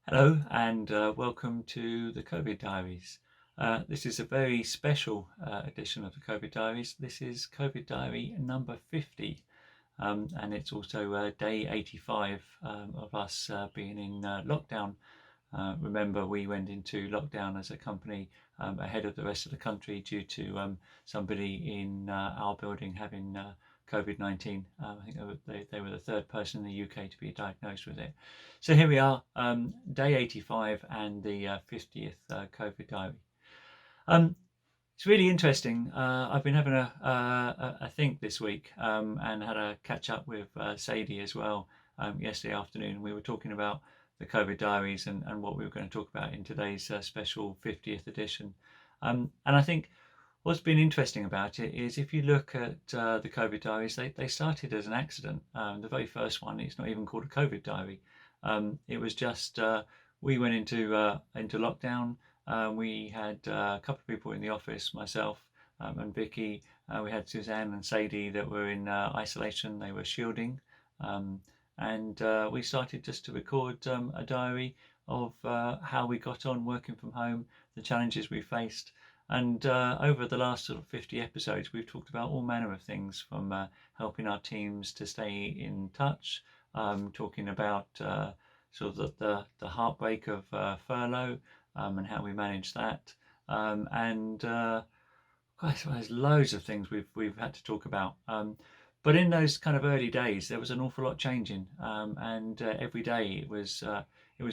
Hello and welcome to the COVID Diaries. This is a very special edition of the COVID Diaries. This is COVID Diary number 50, and it's also day 85 of us being in lockdown. Remember, we went into lockdown as a company ahead of the rest of the country due to somebody in our building having COVID-19. I think they were the third person in the UK to be diagnosed with it. So here we are, day 85 and the 50th COVID diary. It's really interesting. I've been having a think this week and had a catch up with Sadie as well yesterday afternoon. We were talking about the COVID diaries and what we were going to talk about in today's special 50th edition. And I think what's been interesting about it is if you look at the COVID diaries, they started as an accident. The very first one, it's not even called a COVID diary. It was just we went into lockdown. We had a couple of people in the office, myself and Vicky. We had Suzanne and Sadie that were in isolation. They were shielding. And we started just to record a diary of how we got on working from home, the challenges we faced. And over the last sort of 50 episodes, we've talked about all manner of things from helping our teams to stay in touch, talking about sort of the heartbreak of furlough and how we manage that. And gosh, there's loads of things we've had to talk about. But in those kind of early days, there was an awful lot changing, and every day it was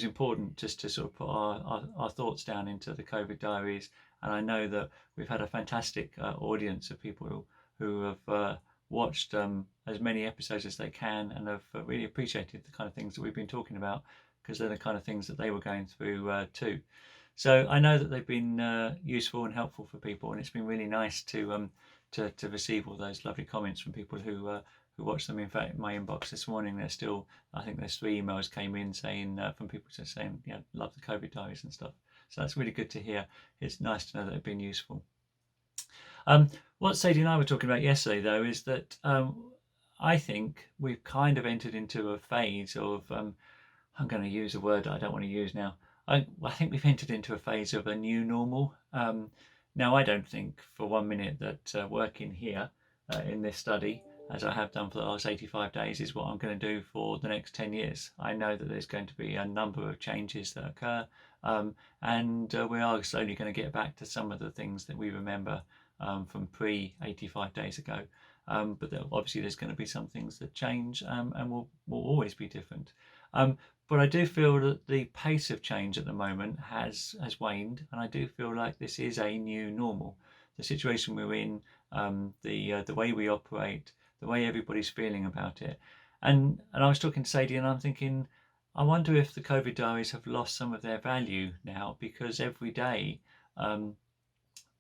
important just to sort of put our thoughts down into the COVID diaries. And I know that we've had a fantastic audience of people who have watched as many episodes as they can and have really appreciated the kind of things that we've been talking about, because they're the kind of things that they were going through too. So I know that they've been useful and helpful for people, and it's been really nice to receive all those lovely comments from people who watched them. In fact, in my inbox this morning, I think there's 3 emails came in saying from people just saying, yeah, love the COVID diaries and stuff. So that's really good to hear. It's nice to know that they've been useful. What Sadie and I were talking about yesterday, though, is that I think we've kind of entered into a phase of, I'm going to use a word I don't want to use now. I think we've entered into a phase of a new normal. Now, I don't think for 1 minute that working here in this study, as I have done for the last 85 days, is what I'm going to do for the next 10 years. I know that there's going to be a number of changes that occur, and we are slowly going to get back to some of the things that we remember from pre-85 days ago. But obviously there's going to be some things that change and will always be different. But I do feel that the pace of change at the moment has waned, and I do feel like this is a new normal. The situation we're in, the way we operate, the way everybody's feeling about it. And I was talking to Sadie and I'm thinking, I wonder if the COVID diaries have lost some of their value now, because every day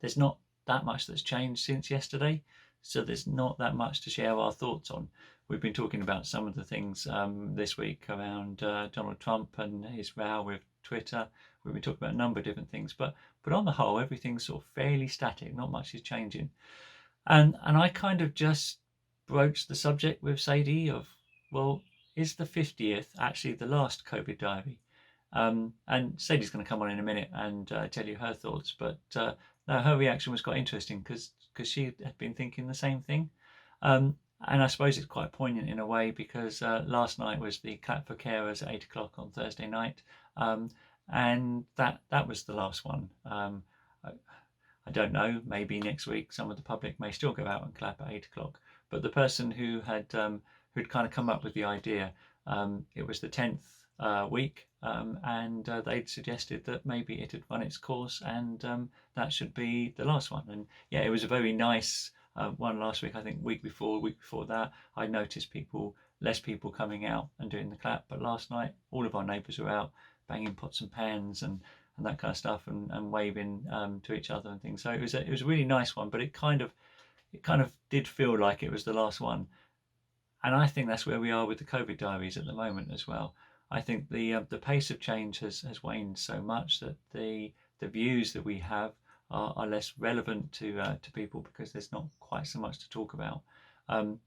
there's not that much that's changed since yesterday. So there's not that much to share our thoughts on. We've been talking about some of the things this week around Donald Trump and his row with Twitter. We've been talking about a number of different things, but on the whole, everything's sort of fairly static. Not much is changing. And I kind of just broached the subject with Sadie of, well, is the 50th actually the last COVID diary? And Sadie's going to come on in a minute and tell you her thoughts, but no, her reaction was quite interesting because she had been thinking the same thing. And I suppose it's quite poignant in a way, because last night was the Clap for Carers at 8 o'clock on Thursday night, and that was the last one. I don't know, maybe next week some of the public may still go out and clap at 8 o'clock. But the person who had who'd kind of come up with the idea, it was the 10th week, and they'd suggested that maybe it had run its course and that should be the last one. And yeah, it was a very nice one last week. I think week before that, I noticed less people coming out and doing the clap. But last night, all of our neighbours were out banging pots and pans and that kind of stuff, and waving to each other and things. So it was a really nice one, but it kind of did feel like it was the last one. And I think that's where we are with the COVID diaries at the moment as well. I think the pace of change has waned so much that the views that we have are less relevant to people, because there's not quite so much to talk about. And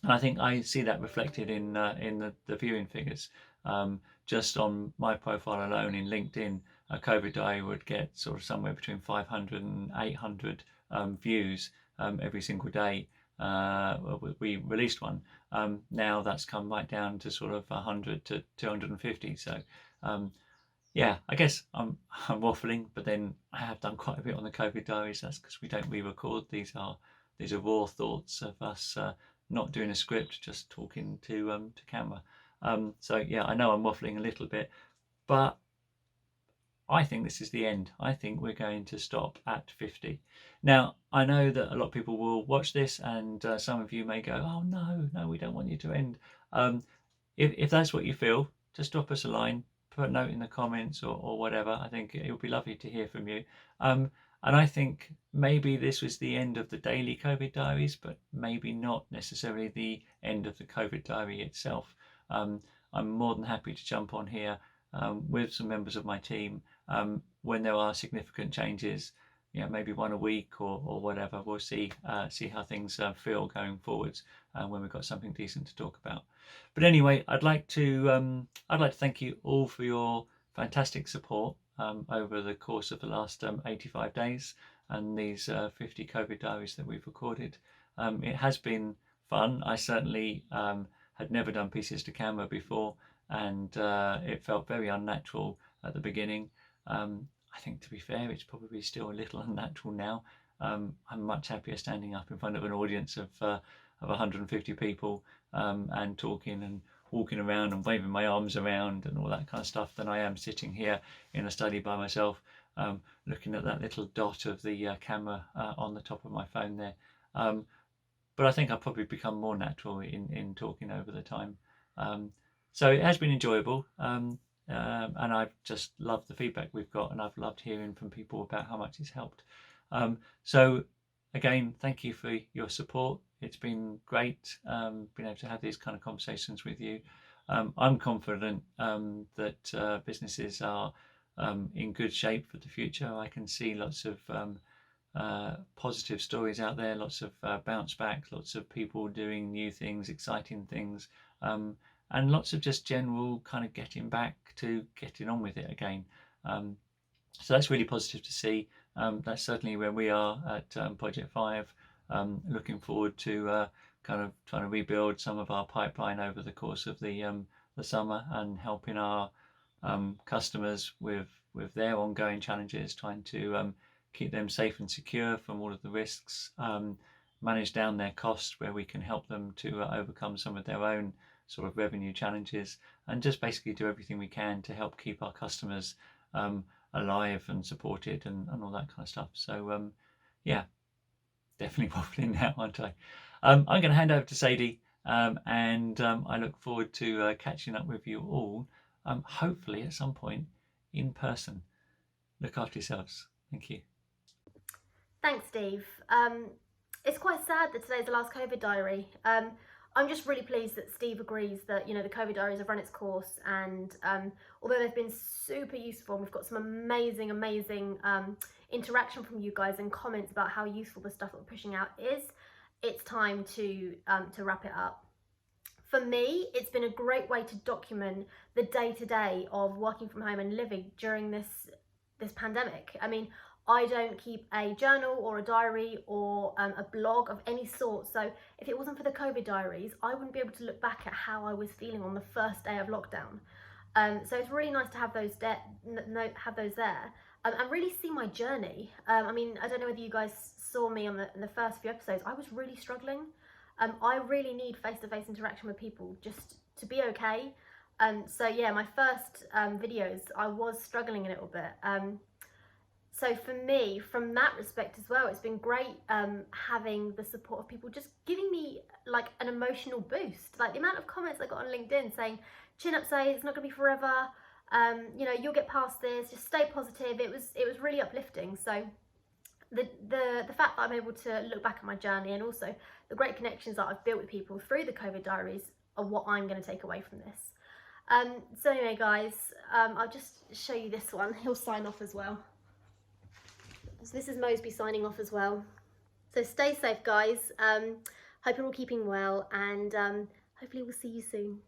I think I see that reflected in the viewing figures. Just on my profile alone in LinkedIn, a COVID diary would get sort of somewhere between 500 and 800 views every single day. We released one. Now that's come right down to sort of 100 to 250. So yeah, I guess I'm waffling, but then I have done quite a bit on the COVID diaries. That's because we don't re-record. These are raw thoughts of us not doing a script, just talking to camera. So yeah, I know I'm waffling a little bit, but I think this is the end. I think we're going to stop at 50. Now, I know that a lot of people will watch this, and some of you may go, "Oh no, we don't want you to end." Um, if that's what you feel, just drop us a line, put a note in the comments or whatever. I think it would be lovely to hear from you. And I think maybe this was the end of the daily COVID diaries, but maybe not necessarily the end of the COVID diary itself. I'm more than happy to jump on here with some members of my team when there are significant changes. Maybe one a week or whatever. We'll see how things feel going forwards when we've got something decent to talk about. But anyway, I'd like to thank you all for your fantastic support over the course of the last 85 days and these 50 COVID diaries that we've recorded. It has been fun. I certainly had never done pieces to camera before, and it felt very unnatural at the beginning. I think, to be fair, it's probably still a little unnatural now. I'm much happier standing up in front of an audience of 150 people and talking and walking around and waving my arms around and all that kind of stuff than I am sitting here in a study by myself, looking at that little dot of the camera on the top of my phone there. But I think I've probably become more natural in talking over the time. So it has been enjoyable. And I've just loved the feedback we've got, and I've loved hearing from people about how much it's helped. So again, thank you for your support. It's been great being able to have these kind of conversations with you. I'm confident that businesses are in good shape for the future. I can see lots of positive stories out there, lots of bounce back, lots of people doing new things, exciting things, and lots of just general kind of getting back to getting on with it again. So that's really positive to see. That's certainly where we are at Project 5. Looking forward to kind of trying to rebuild some of our pipeline over the course of the summer and helping our customers with their ongoing challenges, trying to keep them safe and secure from all of the risks, manage down their costs where we can help them to overcome some of their own sort of revenue challenges, and just basically do everything we can to help keep our customers alive and supported and all that kind of stuff. So yeah, definitely waffling now, aren't I? I'm going to hand over to Sadie, and I look forward to catching up with you all, hopefully at some point in person. Look after yourselves. Thank you. Thanks, Steve. It's quite sad that today's the last COVID diary. I'm just really pleased that Steve agrees that the COVID diaries have run its course, and although they've been super useful, and we've got some amazing interaction from you guys and comments about how useful the stuff that we're pushing out is, it's time to wrap it up. For me, it's been a great way to document the day-to-day of working from home and living during this pandemic. I mean, I don't keep a journal or a diary or a blog of any sort. So if it wasn't for the COVID diaries, I wouldn't be able to look back at how I was feeling on the first day of lockdown. So it's really nice to have those there and really see my journey. I mean, I don't know whether you guys saw me on the first few episodes. I was really struggling. I really need face-to-face interaction with people just to be okay. So yeah, my first videos, I was struggling a little bit. So for me, from that respect as well, it's been great having the support of people just giving me like an emotional boost. Like the amount of comments I got on LinkedIn saying, chin up, say it's not gonna be forever. You'll get past this, just stay positive. It was really uplifting. So the fact that I'm able to look back at my journey, and also the great connections that I've built with people through the COVID diaries, are what I'm going to take away from this. So anyway, guys, I'll just show you this one. He'll sign off as well. So this is Mosby signing off as well. So stay safe, guys. Hope you're all keeping well, and hopefully we'll see you soon.